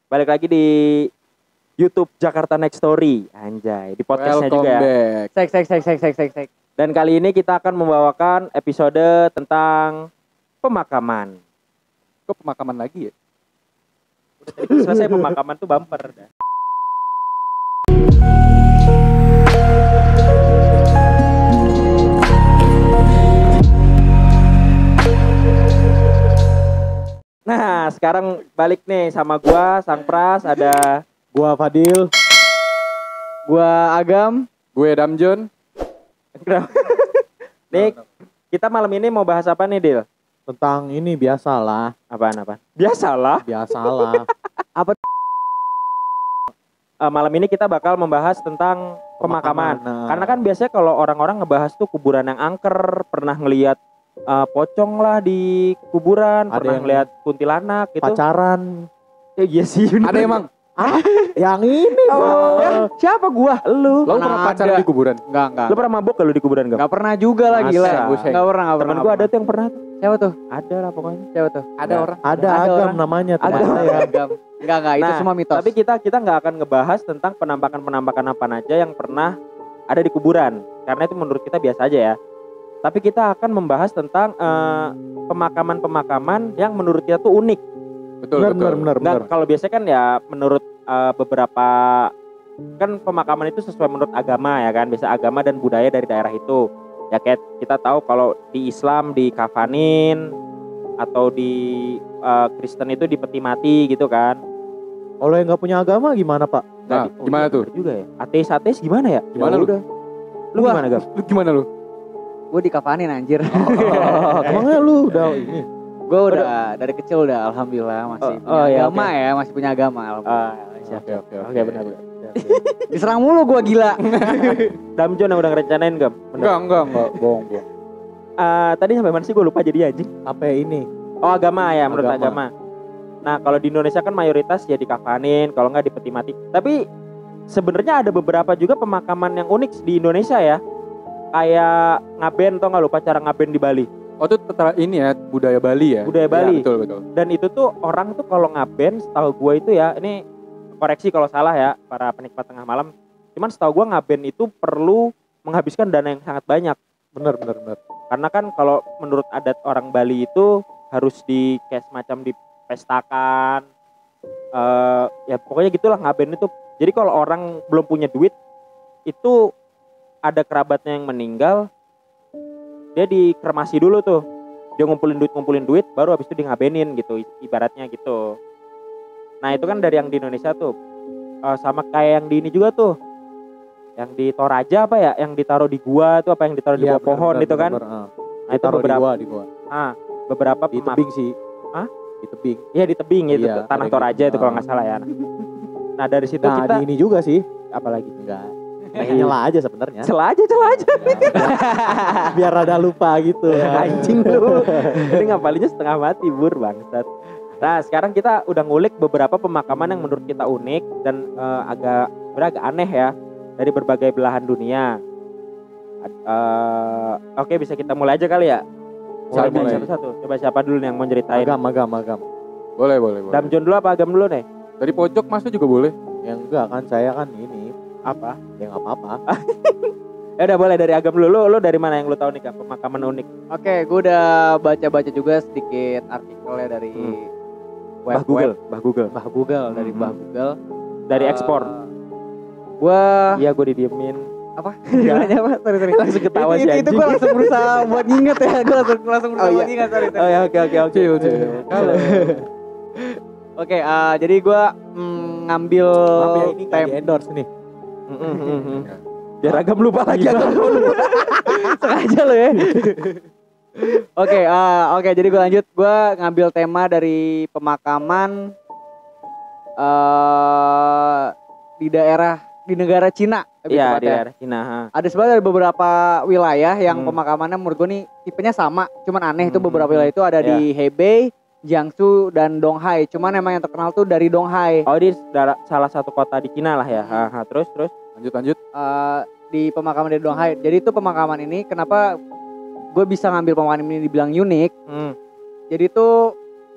Balik lagi di YouTube Jakarta Next Story. Anjay, di podcastnya Welcome juga ya. back. Sek. Dan kali ini kita akan membawakan episode tentang pemakaman. Kok pemakaman lagi ya? Selesai pemakaman tuh bumper. Nah, sekarang balik nih sama gua, Sang Pras, ada Gua Fadil. Gua Agam. Gue Damjon. Nih, kita malam ini mau bahas apa nih, Dil? Tentang ini biasalah. Apaan? Biasalah. Malam ini kita bakal membahas tentang pemakaman. Nah. Karena kan biasanya kalau orang-orang ngebahas tuh kuburan yang angker, pernah ngelihat pocong lah di kuburan, Ada pernah yang ngelihat kuntilanak gitu. Pacaran. Iya sih. bener. Ada emang? Yang ini. Siapa gua? Lu. Lo pernah pacaran di kuburan? Enggak. Lu pernah mabok kalau di kuburan gak? Enggak pernah juga lah Masa? gila. Buset. Enggak pernah. Temen gua ada tuh yang pernah. Siapa tuh? Ada lah pokoknya. Siapa tuh? Ada orang. Ada Agam orang. namanya teman Agam. saya. Agam. Enggak, itu Nah, semua mitos. Tapi kita nggak akan ngebahas tentang penampakan apa aja yang pernah ada di kuburan, karena itu menurut kita biasa aja ya. Tapi kita akan membahas tentang pemakaman yang menurut kita tuh unik. Betul. Nggak, kalau biasanya kan ya menurut beberapa kan pemakaman itu sesuai menurut agama ya kan, biasa agama dan budaya dari daerah itu. Ya kayak kita tahu kalau di Islam dikafanin atau di Kristen itu dipeti mati gitu kan. Kalau yang enggak punya agama gimana, Pak? Nah, gimana tuh? Bener juga ya. Ateis gimana ya? Gimana Ya lu? udah. Lu Wah. gimana, Gam? Lu gimana lu? Gue dikafanin anjir. Oh, Emangnya lu udah ini? Gue udah dari kecil udah alhamdulillah masih punya iya, agama oke. ya, masih punya agama alhamdulillah. Siap. Oke. Oke, benar. Diserang mulu gue gila. Damjon yang udah ngerencanain, Gam? Bener. Enggak. Bohong. Tadi sampai mana sih gue lupa jadi anjing. Sampai ini. Oh, agama ya, menurut Agama. agama. Nah, kalau di Indonesia kan mayoritas ya dikafanin, kalau nggak dipeti mati. Tapi sebenarnya ada beberapa juga pemakaman yang unik di Indonesia ya. Kayak ngaben, tau nggak lu pacara ngaben di Bali? Oh itu ini ya budaya Bali ya? Budaya Bali. Ya, betul. Dan itu tuh orang tuh kalau ngaben, setahu gue itu ya, ini koreksi kalau salah ya para penikmat tengah malam. Cuman setahu gue ngaben itu perlu menghabiskan dana yang sangat banyak. Bener. Karena kan kalau menurut adat orang Bali itu harus di kayak semacam dipestakan. Ya pokoknya gitulah ngaben itu. Jadi kalau orang belum punya duit itu ada kerabatnya yang meninggal, dia dikremasi dulu tuh. Dia ngumpulin duit baru habis itu di ngabenin gitu ibaratnya gitu. Nah, itu kan dari yang di Indonesia tuh. Sama kayak yang di ini juga tuh. Yang di Toraja apa ya? Yang ditaruh di gua tuh apa yang ditaruh di bawah pohon itu kan? Nah, itu beberapa di gua. beberapa Di tebing sih. Hah? Di tebing. Iya di tebing itu Iya, tanah ada Toraja gitu. itu kalau nggak salah ya. Nah, dari situ Nah, kita di ini juga sih. apalagi Enggak. Nyela aja sebenarnya. celah aja. Biar rada lupa gitu. Anjing lu. Ini ngapalinnya setengah mati bangsat. Nah, sekarang kita udah ngulik beberapa pemakaman yang menurut kita unik dan agak aneh ya dari berbagai belahan dunia. Oke, bisa kita mulai aja kali ya. Mulai dari Mulai. satu-satu. Coba siapa dulu nih yang mau ceritain? Agam. Boleh. Damjon dulu apa Agam dulu nih? Dari pojok masuk juga boleh. Yang enggak kan saya kan ini. Apa? Ya enggak apa-apa. Ya udah boleh dari Agam dulu. Lu dari mana yang lu tahu nih Kak pemakaman unik? Oke, gue udah baca-baca juga sedikit artikelnya dari Mbah Google. Mbah Google dari Mbah Google. Dari ekspor. Gue Iya, gue didiemin. apa? Gimana apa? Sorry. Langsung ketawa sih Itu anjing. gue langsung berusaha buat nginget ya. Gue langsung berusaha buat nginget. Sorry. Oh ya, oke. Chill. Oke, jadi gue ngambil Maaf ya ini enggak tema. di-endorse nih. Biar Agam lupa lagi. Sengaja lo ya. Oke, jadi gue lanjut. Gue ngambil tema dari pemakaman di negara Cina. lebih Iya, di tepatnya. daerah Cina. Ada sebenarnya ada beberapa wilayah yang pemakamannya menurut gue nih tipenya sama, cuman aneh itu beberapa wilayah itu ada di Hebei, Jiangsu dan Donghai. Cuman emang yang terkenal tuh dari Donghai. Oh, di salah satu kota di Cina lah ya. Terus. Lanjut. Di pemakaman dari Donghai. Jadi itu pemakaman ini kenapa gue bisa ngambil pemakaman ini dibilang unik? Jadi itu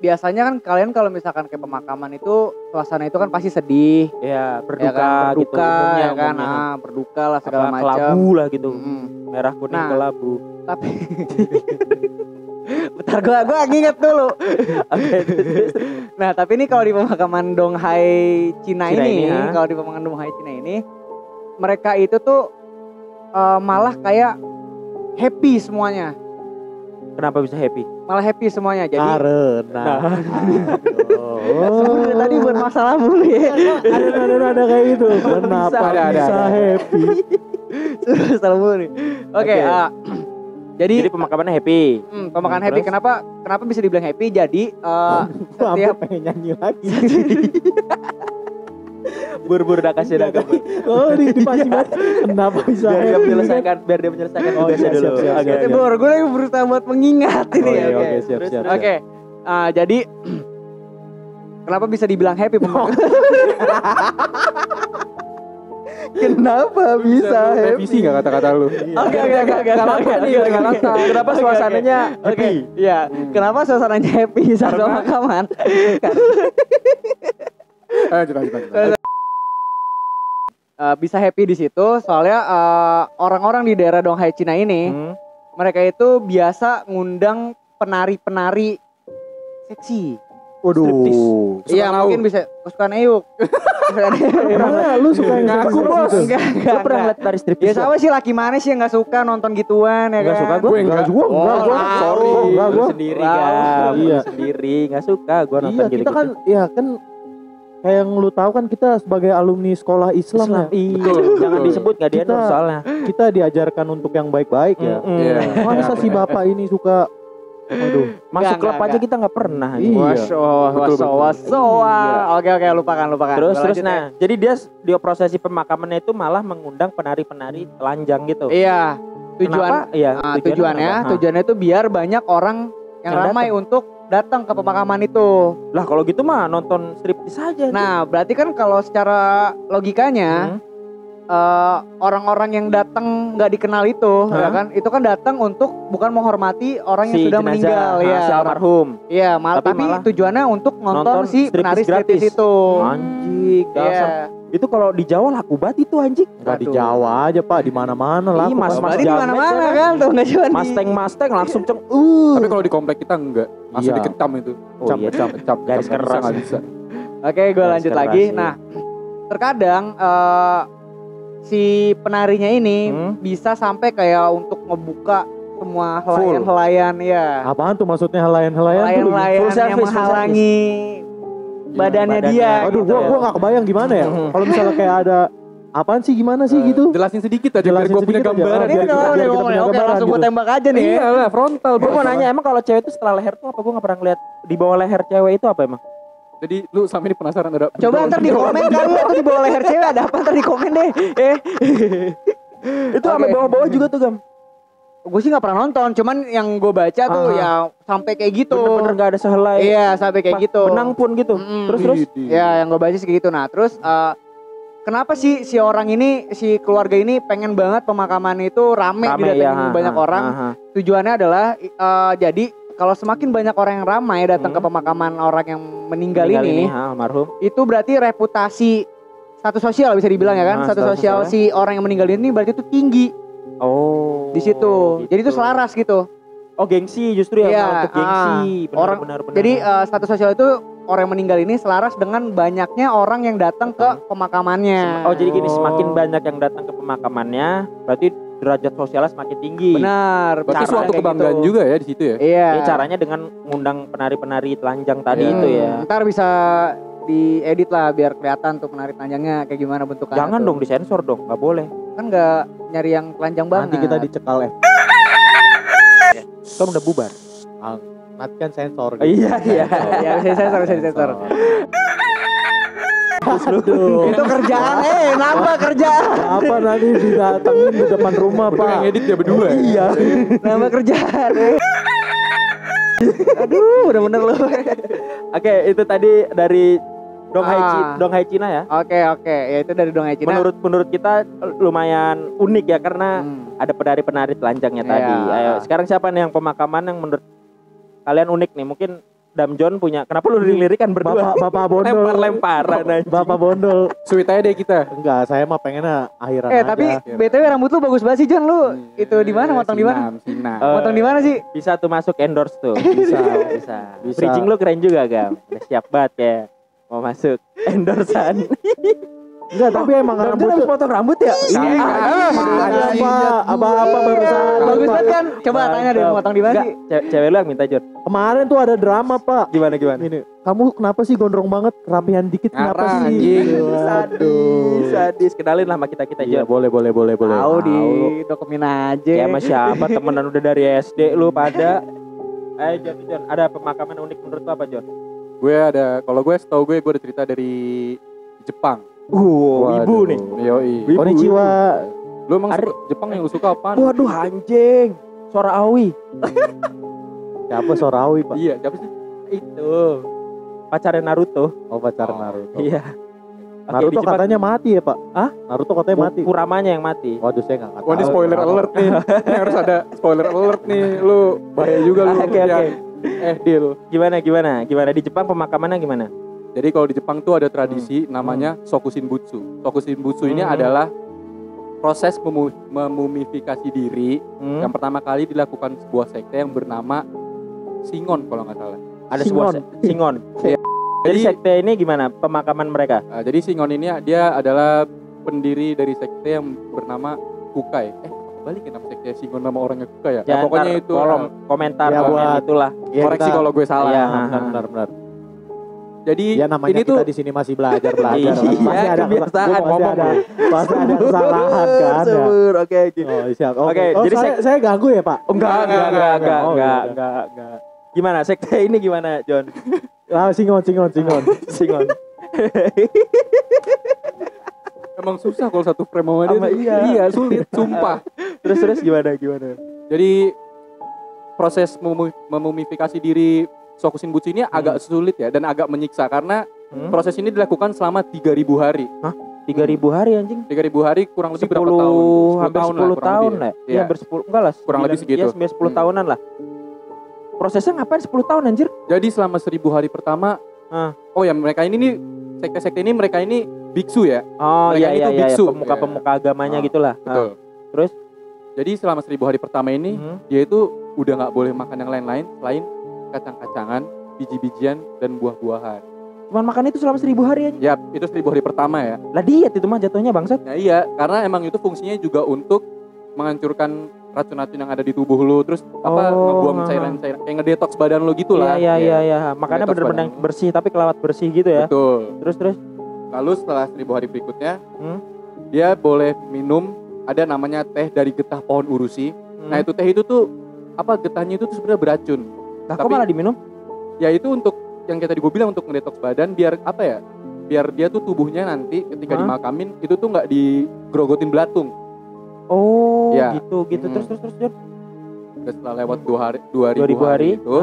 biasanya kan kalian kalau misalkan kayak pemakaman itu suasana itu kan pasti sedih, Ya, ya berduka, kan, gitu. berduka Umumnya, ya kan, umumnya. berduka lah segala Apa, macam. kelabu lah gitu. Mm. Merah kuning Nah. kelabu. Tapi bentar gua nginget dulu. Oke. Nah, tapi ini kalau di pemakaman Donghai Cina, Cina ini, ini, ha? kalau di pemakaman Donghai Cina ini, mereka itu tuh malah kayak happy semuanya. Kenapa bisa happy? Malah happy semuanya. Jadi Karena. sebenarnya tadi buat masalah mulu ya. Ada kayak gitu. Kenapa Ada. bisa happy? Masalah mulu nih. Oke, Oke. jadi Jadi pemakamannya happy. pemakaman happy. Terus? Kenapa bisa dibilang happy? Jadi Gua hampir setiap pengen nyanyi lagi. Buru-buru udah kasih Udah ragam. Oh, dipancing banget. Kenapa bisa Biar dia happy? menyelesaikan, Oh, tugasnya siap, dulu. siap, Oke, siap. oke. gue lagi berusaha buat mengingat ini. Oke, Oke. oke, siap, Terus, siap. terus. Oke, jadi kenapa bisa dibilang happy pemakaman? Kenapa bisa happy? Revisi nggak kata-kata lu? Oke, Kenapa nih? Kenapa suasananya Oke, iya. Kenapa suasananya happy saat pemakaman? Lanjut. Bisa happy di situ soalnya orang-orang di daerah Donghai Cina ini mereka itu biasa ngundang penari-penari seksi. Waduh. Iya, mungkin bisa kesukaan Eyuk. Emangnya lu suka yang Ngaku, seksi Bos. gitu? Enggak. Lu pernah ngeliat tari Ya striptease? sama sih, laki mana sih yang gak suka nonton gituan ya Nggak kan? suka Gue enggak juga, Enggak, gua. Oh, Sorry. tahu. Enggak, Lu gua. sendiri Wow. kan, Iya. lu sendiri nggak suka gua nonton Iya, kita kan ya kan kayak yang lu tahu kan kita sebagai alumni sekolah Islam, ya. Iya, Betul, jangan betul. disebut nggak dia Kita- soalnya. Kita diajarkan untuk yang baik-baik ya. Iya. Masa si bapak ini suka aduh. Masuk klub Enggak. aja kita nggak pernah. Iya. Betul. Oke, lupakan. Terus Udah lanjut ya. nah, jadi dia di prosesi pemakamannya itu malah mengundang penari-penari telanjang gitu. Iya, Kenapa? Iya, kenapa? tujuannya itu biar banyak orang yang Yang ramai untuk datang ke pemakaman itu. Lah kalau gitu mah nonton striptease aja. Nah, berarti kan kalau secara logikanya orang-orang yang datang nggak dikenal itu, ya Hah? kan? Itu kan datang untuk bukan menghormati orang yang si sudah jenazah, meninggal ya. si almarhum. Iya, Tapi tapi malah tujuannya untuk nonton si striptease penari striptease gratis. itu. Anjing, dasar. Iya. Itu kalau di Jawa laku banget itu anjing. Enggak di Aduh. Jawa aja, Pak, di mana-mana lah. Ih, mas Berarti di jamet mana-mana ya kan tuh nggak cuma di. Mustang langsung ceng. Tapi kalau di komplek kita enggak, masih Iya. diketam itu. Oh iya, Cap, garis keras. nggak bisa. Oke, gue Garis lanjut keras, lagi. iya. Nah, terkadang si penarinya ini Hmm. bisa sampai kayak untuk ngebuka semua Full. helayan-helayan ya. Apaan tuh maksudnya helayan-helayan tuh? Helayan-helayan Full service, yang full menghalangi badannya badannya. dia. Aduh, gitu. gua enggak kebayang gimana ya. Mhm. Kalau misalnya kayak ada apaan sih gimana sih gitu? Jelasin sedikit aja biar Jelasin gue punya sedikit aja. gambaran. Ini biar kenapa kita nih punya ngomongnya? Oke, gambaran langsung gue gitu. tembak aja nih. Iya lah, frontal. Gue mau bos. nanya emang kalau cewek itu setelah leher tuh apa? Gue nggak pernah ngeliat di bawah leher cewek itu apa emang? Jadi lu sama ini penasaran ada. Coba ntar di komen kali atau di bawah leher cewek ada apa, ntar di komen deh. Itu sampai Oke. bawah-bawah juga tuh Gam. Gue sih nggak pernah nonton, cuman yang gue baca tuh ya sampai kayak gitu. Bener-bener gak ada sehelai. Iya, sampai kayak gitu. Benang pun gitu. Mm. Terus Ya, yang gue baca sih kayak gitu. Nah, terus kenapa sih si orang ini, si keluarga ini pengen banget pemakaman itu rame didatengin banyak orang? Tujuannya adalah jadi kalau semakin banyak orang yang ramai datang ke pemakaman orang yang meninggal ini, almarhum. itu berarti reputasi status sosial bisa dibilang ya kan? Nah, Status status sosial sosialnya. si orang yang meninggal ini berarti itu tinggi Oh. di situ. Jadi itu selaras gitu. Oh, gengsi justru ya, Iya, untuk gengsi. orang- Benar. Jadi status sosial itu orang yang meninggal ini selaras dengan banyaknya orang yang datang ke pemakamannya. Oh, jadi gini, semakin banyak yang datang ke pemakamannya, berarti derajat sosialnya semakin tinggi. Benar. Berarti Cara suatu kayak kebanggaan gitu. juga ya di situ ya. Iya. Ini caranya dengan ngundang penari-penari telanjang tadi Iya. itu ya. Ntar bisa diedit lah biar kelihatan tuh penari telanjangnya kayak gimana bentukannya. Jangan tuh. dong disensor dong, nggak boleh. Kan nggak nyari yang telanjang banget. Nanti kita dicekal ya. Kan udah bubar. Nanti kan sensor. Iya, iya. Ya bisa disensor, bisa disensor. Aduh. Itu kerjaan, nambah kerjaan. Apa nanti didatengin di depan rumah, Betul yang Pak? edit dia berdua. Iya. Nambah kerjaan. Aduh, bener-bener lu. Oke, itu tadi dari Ah. Donghai Cina ya. Oke, ya itu dari Donghai Cina. Menurut kita lumayan unik ya karena Hmm. ada penari-penari telanjangnya Iya. tadi. Ayo, sekarang siapa nih yang pemakaman yang menurut kalian unik nih? Mungkin Damjon punya. Kenapa lu lirik-lirikan berdua? Bapak bondol. Lempar-lemparan anjing. Bapak bondol. Sweet aja deh kita. Enggak, saya mah pengennya akhiran aja. Tapi BTW rambut lu bagus banget sih Jon, lu itu di mana motong di mana? Sinam. Motong di mana sih? Bisa tuh masuk endorse tuh. Bisa. Bridging lu keren juga, Gam. Udah siap banget kayak mau masuk endorsean. Enggak, tapi emang Damjon rambut harus potong rambut ya? apa barusan. Bagus banget kan? Coba tanya deh motong di mana sih? Cewek lu yang minta, Jon. Kemarin tuh ada drama, Pak. Gimana? Ini, kamu kenapa sih gondrong banget? Kerapihan dikit kenapa Ngarang, sih? anjing. Sadis. Kenalin lah sama kita, Iya, Jon. boleh. Tahu di dokumen aja. Ya sama siapa temenan udah dari SD lu pada. Ayo Jon, ada pemakaman unik menurut lu apa, Jon? Kalau gue setahu gue ada cerita dari Jepang. Ibu nih. Yoi. Konnichiwa. Lu emang Jepang yang lu suka apaan? Waduh anjing. Sora Aoi. Siapa Sorawi, Pak? Iya, siapa sih? Itu. Pacarnya Naruto. Oh, pacar Naruto. Iya. Naruto katanya mati ya, Pak? Hah? Naruto katanya mati. Kuramanya yang mati. Waduh, saya enggak tahu. Wah, ini spoiler alert nih. Ini harus ada spoiler alert nih. Lu bahaya juga lu. Oke. Deal. Gimana di Jepang pemakamannya gimana? Jadi kalau di Jepang tuh ada tradisi namanya Sokushinbutsu. Sokushinbutsu ini adalah proses memumifikasi diri yang pertama kali dilakukan sebuah sekte yang bernama Shingon kalau nggak salah. Ada sebuah Shingon. Jadi sekte ini gimana pemakaman mereka? Jadi Shingon ini dia adalah pendiri dari sekte yang bernama Kukai. Balikin nama sekte Shingon nama orangnya Kukai ya? Ya pokoknya itu kolom komentar ya, buat itulah. Ya, koreksi kalau gue salah. Iya, benar. Jadi ya namanya ini kita tuh di sini masih belajar. Iya, Pasti ada kebiasaan pasti ada kesalahan kan. Ya. Oke, gitu. Oh, siap. Oke, jadi saya ganggu ya, Pak? Enggak. Gimana sekte ini gimana, Jon? Singon. emang susah kalau satu frame sama dia. Iya, sulit, sumpah. Terus gimana? Jadi proses memumifikasi diri Sokushinbutsu ini agak sulit ya dan agak menyiksa karena proses ini dilakukan selama 3.000 hari. Hah? 3.000 hari anjing? 3.000 hari kurang lebih berapa tahun? 10 tahun lah. Iya, hampir 10. Enggak lah. Kurang lebih segitu. Iya, 10 tahunan lah. Prosesnya ngapain 10 tahun anjir? Jadi selama 1.000 hari pertama oh ya mereka ini nih sekte-sekte ini mereka ini biksu ya. Oh mereka iya, biksu. Pemuka-pemuka agamanya gitulah. Betul. Terus? Jadi selama 1.000 hari pertama ini dia itu udah nggak boleh makan yang lain-lain selain kacang-kacangan, biji-bijian dan buah-buahan. Cuman makan itu selama 1.000 hari aja? Yap, itu 1.000 hari pertama ya. Lah diet itu mah jatuhnya bangsat. Nah iya, karena emang itu fungsinya juga untuk menghancurkan racun-racun yang ada di tubuh lu, terus ngebuang cairan-cairan kayak ngedetox badan lu gitu lah. Iya. Makanya benar-benar bersih tapi kelewat bersih gitu ya. Betul. Terus. Lalu setelah 1.000 hari berikutnya, dia boleh minum ada namanya teh dari getah pohon urusi. Nah itu teh itu tuh getahnya itu tuh sebenarnya beracun. Nah, kok malah diminum? Ya itu untuk yang kayak tadi gue bilang untuk ngedetox badan biar biar dia tuh tubuhnya nanti ketika dimakamin itu tuh nggak digrogotin belatung. Oh, ya. gitu. Terus Jon. Setelah lewat 2.000 hari itu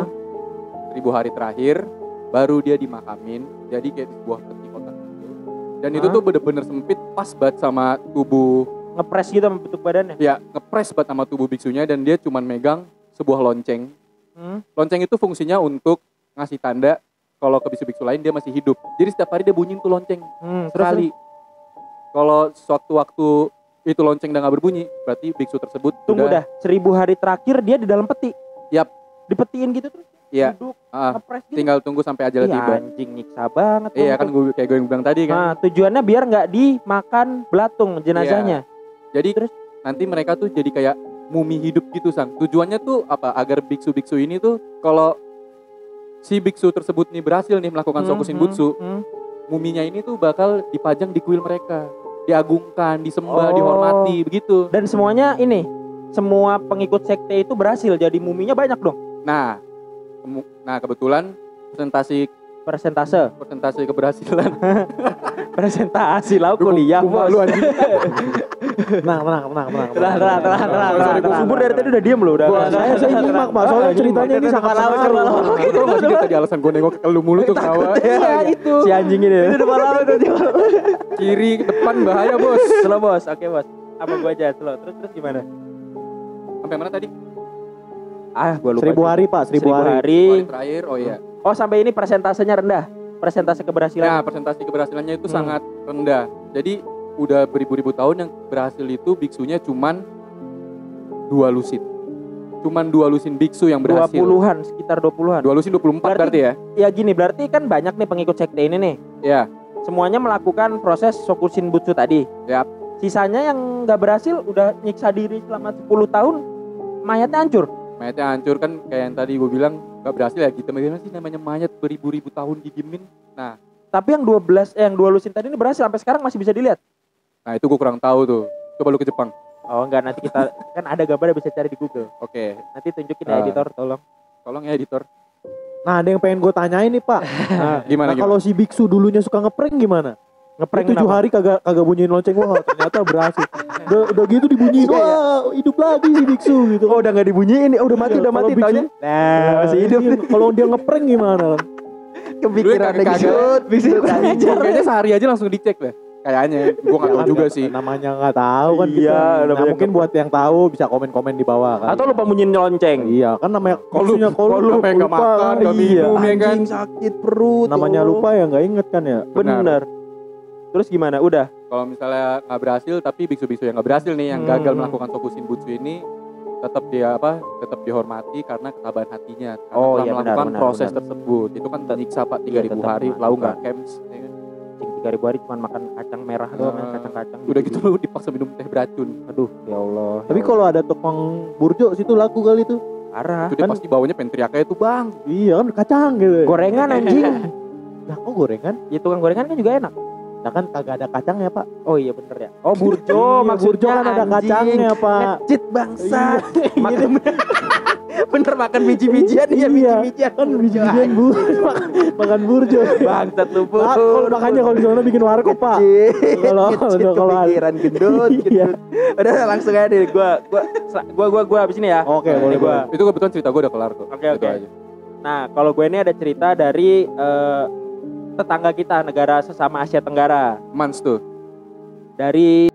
1.000 hari terakhir baru dia dimakamin. Jadi kayak di sebuah peti kotak gitu. Dan itu tuh bener-bener sempit pas banget sama tubuh, ngepres gitu sama bentuk badannya. Ya, ngepres banget sama tubuh biksunya dan dia cuman megang sebuah lonceng. Lonceng itu fungsinya untuk ngasih tanda kalau ke biksu-biksu lain dia masih hidup. Jadi setiap hari dia bunyiin tuh lonceng sekali. Kalau suatu waktu itu lonceng udah gak berbunyi, berarti biksu tersebut Tunggu dah, 1.000 hari terakhir dia di dalam peti? Yap. Dipetiin gitu terus? Iya. Duduk, ngepres gitu? Tinggal tunggu sampai ajalnya tiba. Anjing nyiksa banget. Iya kan kayak gue yang bilang tadi kan. Nah tujuannya biar gak dimakan belatung jenazahnya. Jadi terus nanti mereka tuh jadi kayak mumi hidup gitu Sang. Tujuannya tuh apa? Agar biksu-biksu ini tuh kalau si biksu tersebut nih berhasil nih melakukan Sokushinbutsu, muminya ini tuh bakal dipajang di kuil mereka, diagungkan, disembah, dihormati begitu. Dan semuanya semua pengikut sekte itu berhasil jadi muminya banyak dong. Nah kebetulan persentase keberhasilan. Presentasi lau kuliah bos. Tenang. Subur dari tadi udah diem loh udah. Saya nyimak Pak, soalnya ceritanya ini sangat seru. Itu masih tadi alasan gue nengok ke lu mulu tuh ketawa. Iya itu. Si anjing ini. Itu depan lawan tuh. Kiri depan bahaya bos. Slow bos, oke bos. Apa gua aja slow. Terus gimana? Sampai mana tadi? Gua lupa. 1.000 hari Pak, 1.000 hari. Hari terakhir, oh iya. Oh, sampai ini persentasenya rendah. Persentase keberhasilan. Nah, persentase keberhasilannya itu sangat rendah. Jadi udah beribu-ribu tahun yang berhasil itu biksunya cuman 2 lusin. Cuman 2 lusin biksu yang berhasil. 20-an, sekitar 20-an. 2 lusin 24 berarti ya? Ya gini, berarti kan banyak nih pengikut sekte ini nih. Ya. Semuanya melakukan proses Shokushin Butsu tadi. Ya. Sisanya yang nggak berhasil udah nyiksa diri selama 10 tahun, mayatnya hancur. Mayatnya hancur kan kayak yang tadi gue bilang nggak berhasil ya gitu. Bagaimana sih namanya mayat beribu-ribu tahun didiemin? Nah. Tapi yang 2 lusin tadi ini berhasil sampai sekarang masih bisa dilihat. Nah itu gue kurang tahu tuh. Coba lu ke Jepang. Oh enggak, nanti kita kan ada gambarnya bisa cari di Google. Oke. Nanti tunjukin ya editor, tolong. Tolong ya editor. Nah, ada yang pengen gue tanyain nih, Pak. Gimana? Kalau si biksu dulunya suka ngeprank gimana? Ngeprank 7 hari kagak bunyiin lonceng, wah ternyata berhasil. Udah gitu dibunyiin, wah hidup lagi si biksu gitu. Oh udah nggak dibunyiin, udah mati taunya. Nah masih hidup. Kalau dia ngeprank gimana? Kepikiran biksu Kayaknya sehari aja langsung dicek deh. Kayaknya, gue nggak tahu juga sih. Namanya nggak tahu kan kita. Iya, nah, mungkin buat yang tahu bisa komen-komen di bawah kan. Atau lupa bunyiin lonceng. Iya, kan namanya kalau sampai nggak makan, nggak minum, ya kan. Sakit perut. Namanya lupa ya nggak inget kan ya. Benar. Terus gimana? Udah. Kalau misalnya nggak berhasil, tapi biksu-biksu yang nggak berhasil nih, yang gagal melakukan Shokushin Butsu ini, tetap dihormati karena ketabahan hatinya. Karena telah melakukan proses tersebut. Itu kan menyiksa Pak 3.000 hari, lalu nggak camps. 3.000 hari cuma makan kacang merah doang, kacang-kacang. Udah gitu lu dipaksa minum teh beracun. Aduh, ya Allah. Tapi kalau ada tukang burjo situ laku kali itu. Parah. Itu dia pasti bawanya pengen teriaknya itu, Bang. Iya kan kacang gitu. Gorengan anjing. Nah, kok gorengan? Ya tukang gorengan kan juga enak. Nah kan kagak ada kacangnya, Pak. Oh iya bener ya. Oh burjo, Iya, maksudnya burjo kan ada kacangnya, Pak. Ngecit bangsat. Iya. Bener makan biji-bijian ya, biji-bijian kan biji-bijian bu makan burjo bangsat lu pur. Makanya kalau di sana bikin warkop Pak. Kalau pikiran gendut. Udah langsung aja deh gua habis ini ya. Oke, boleh gua. Itu kebetulan cerita gua udah kelar kok. Oke. Nah, kalau gue ini ada cerita dari tetangga kita, negara sesama Asia Tenggara. Mans tuh. Dari